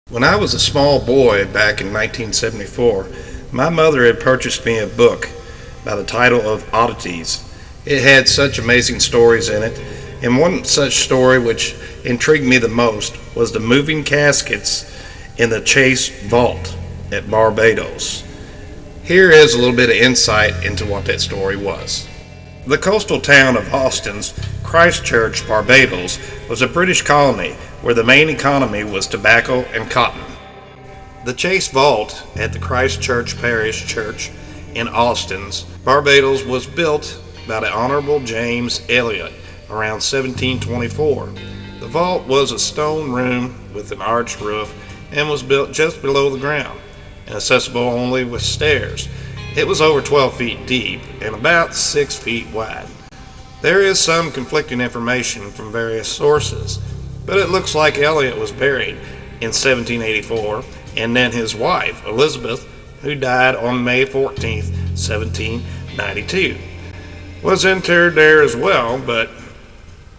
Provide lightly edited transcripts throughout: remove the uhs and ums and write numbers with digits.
When I was a small boy back in 1974, my mother had purchased me a book by the title of Oddities. It had such amazing stories in it, and one such story which intrigued me the most was the moving caskets in the Chase Vault at Barbados. Here is a little bit of insight into what that story was. The coastal town of Austin's Christchurch, Barbados, was a British colony where the main economy was tobacco and cotton. The Chase Vault at the Christchurch Parish Church in Austin's, Barbados was built by the Honorable James Elliot around 1724. The vault was a stone room with an arched roof and was built just below the ground and accessible only with stairs. It was over 12 feet deep and about 6 feet wide. There is some conflicting information from various sources, but it looks like Elliot was buried in 1784, and then his wife, Elizabeth, who died on May 14, 1792, was interred there as well, but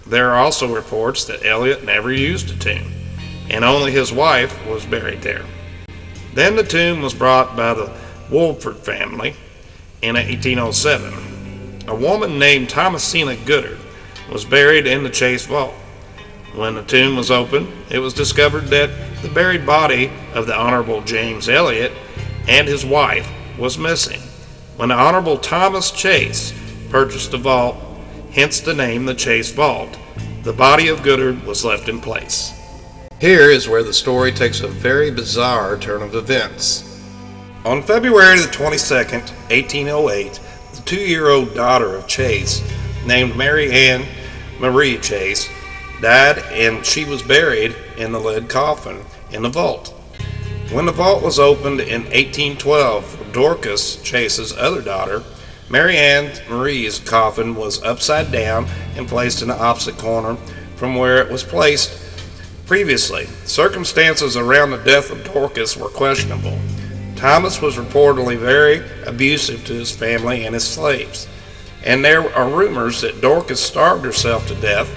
there are also reports that Elliot never used the tomb, and only his wife was buried there. Then the tomb was brought by the Wolford family in 1807. A woman named Thomasina Goodard was buried in the Chase Vault. When the tomb was opened, it was discovered that the buried body of the Honorable James Elliot and his wife was missing. When the Honorable Thomas Chase purchased the vault, hence the name the Chase Vault, the body of Goodard was left in place. Here is where the story takes a very bizarre turn of events. On February the 22nd, 1808, the 2-year-old daughter of Chase, named Mary Ann Marie Chase, died, and she was buried in the lead coffin in the vault. When the vault was opened in 1812 for Dorcas Chase's other daughter, Mary Ann Marie's coffin was upside down and placed in the opposite corner from where it was placed previously. Circumstances around the death of Dorcas were questionable. Thomas was reportedly very abusive to his family and his slaves, and there are rumors that Dorcas starved herself to death.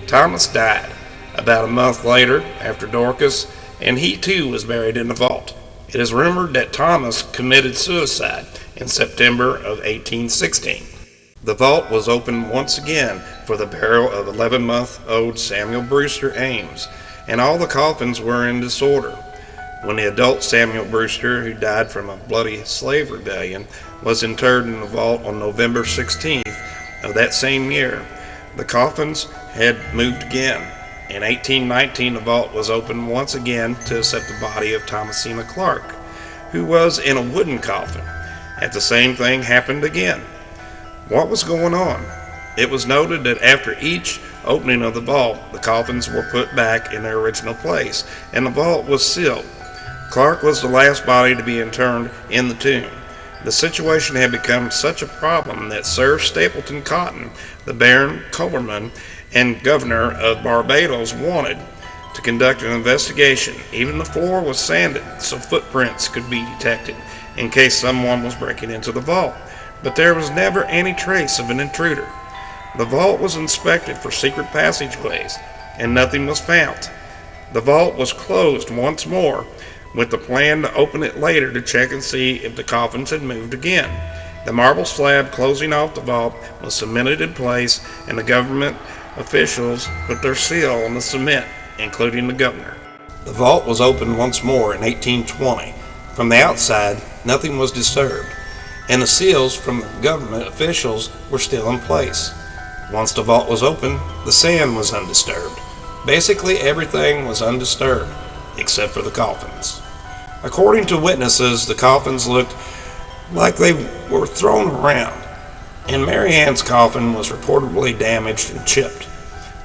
Thomas died about a month later after Dorcas, and he too was buried in the vault. It is rumored that Thomas committed suicide in September of 1816. The vault was opened once again for the burial of 11-month-old Samuel Brewster Ames, and all the coffins were in disorder. When the adult Samuel Brewster, who died from a bloody slave rebellion, was interred in the vault on November 16th of that same year, the coffins had moved again. In 1819, the vault was opened once again to accept the body of Thomasina Clark, who was in a wooden coffin. And the same thing happened again. What was going on? It was noted that after each opening of the vault, the coffins were put back in their original place, and the vault was sealed. Clark was the last body to be interned in the tomb. The situation had become such a problem that Sir Stapleton Cotton, the Baron Culberman, and governor of Barbados wanted to conduct an investigation. Even the floor was sanded so footprints could be detected in case someone was breaking into the vault. But there was never any trace of an intruder. The vault was inspected for secret passageways, and nothing was found. The vault was closed once more, with the plan to open it later to check and see if the coffins had moved again. The marble slab closing off the vault was cemented in place, and the government officials put their seal on the cement, including the governor. The vault was opened once more in 1820. From the outside, nothing was disturbed, and the seals from the government officials were still in place. Once the vault was opened, the sand was undisturbed. Basically, everything was undisturbed, except for the coffins. According to witnesses, the coffins looked like they were thrown around, and Mary Ann's coffin was reportedly damaged and chipped.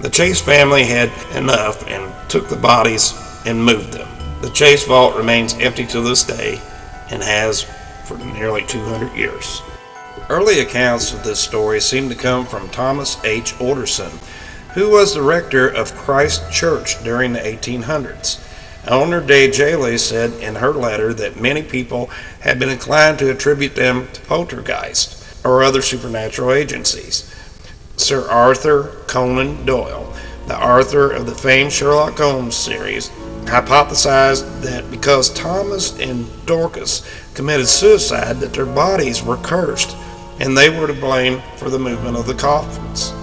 The Chase family had enough and took the bodies and moved them. The Chase Vault remains empty to this day and has for nearly 200 years. Early accounts of this story seem to come from Thomas H. Orderson, who was the rector of Christ Church during the 1800s. Eleanor Day Jaley said in her letter that many people had been inclined to attribute them to poltergeist or other supernatural agencies. Sir Arthur Conan Doyle, the author of the famed Sherlock Holmes series, hypothesized that because Thomas and Dorcas committed suicide, that their bodies were cursed and they were to blame for the movement of the coffins.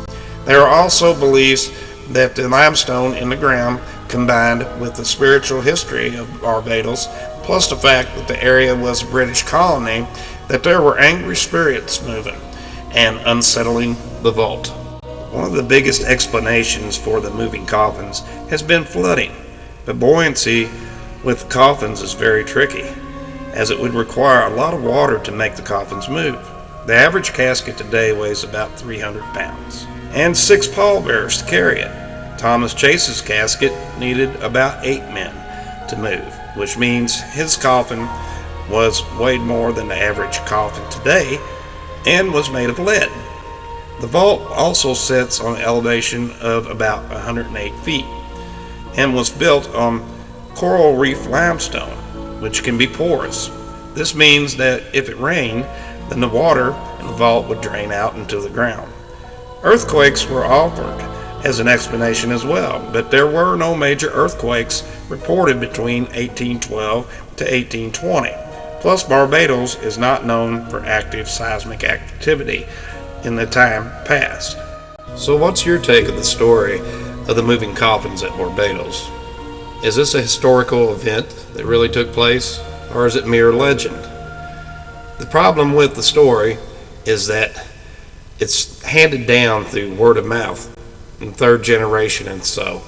There are also beliefs that the limestone in the ground, combined with the spiritual history of Barbados, plus the fact that the area was a British colony, that there were angry spirits moving and unsettling the vault. One of the biggest explanations for the moving coffins has been flooding, but buoyancy with coffins is very tricky, as it would require a lot of water to make the coffins move. The average casket today weighs about 300 pounds, and 6 pallbearers to carry it. Thomas Chase's casket needed about 8 men to move, which means his coffin weighed more than the average coffin today and was made of lead. The vault also sits on an elevation of about 108 feet and was built on coral reef limestone, which can be porous. This means that if it rained, then the water in the vault would drain out into the ground. Earthquakes were offered as an explanation as well, but there were no major earthquakes reported between 1812 to 1820. Plus, Barbados is not known for active seismic activity in the time past. So what's your take of the story of the moving coffins at Barbados? Is this a historical event that really took place, or is it mere legend? The problem with the story is that it's handed down through word of mouth in 3rd generation, and so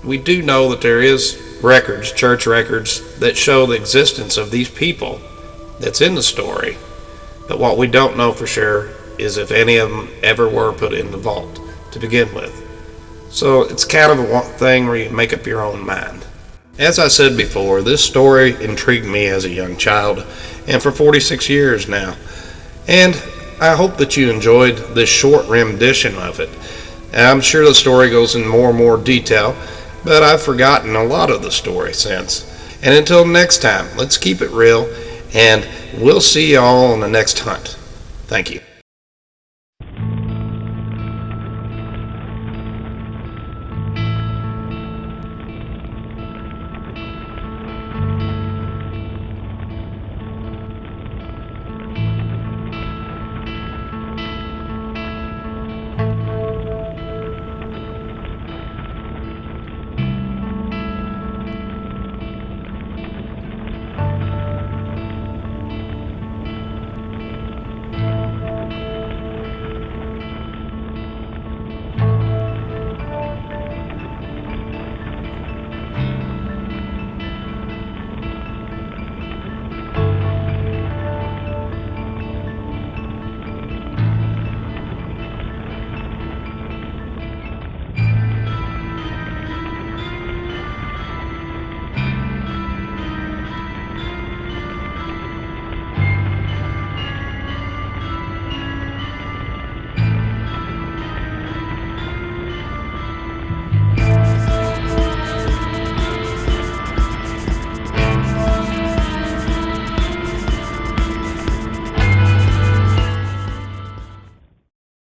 we do know that there is records, church records, that show the existence of these people that's in the story, but what we don't know for sure is if any of them ever were put in the vault to begin with. So it's kind of a thing where you make up your own mind. As I said before, this story intrigued me as a young child, and for 46 years now, and I hope that you enjoyed this short rendition of it. I'm sure the story goes in more and more detail, but I've forgotten a lot of the story since. And until next time, let's keep it real, and we'll see y'all on the next hunt. Thank you.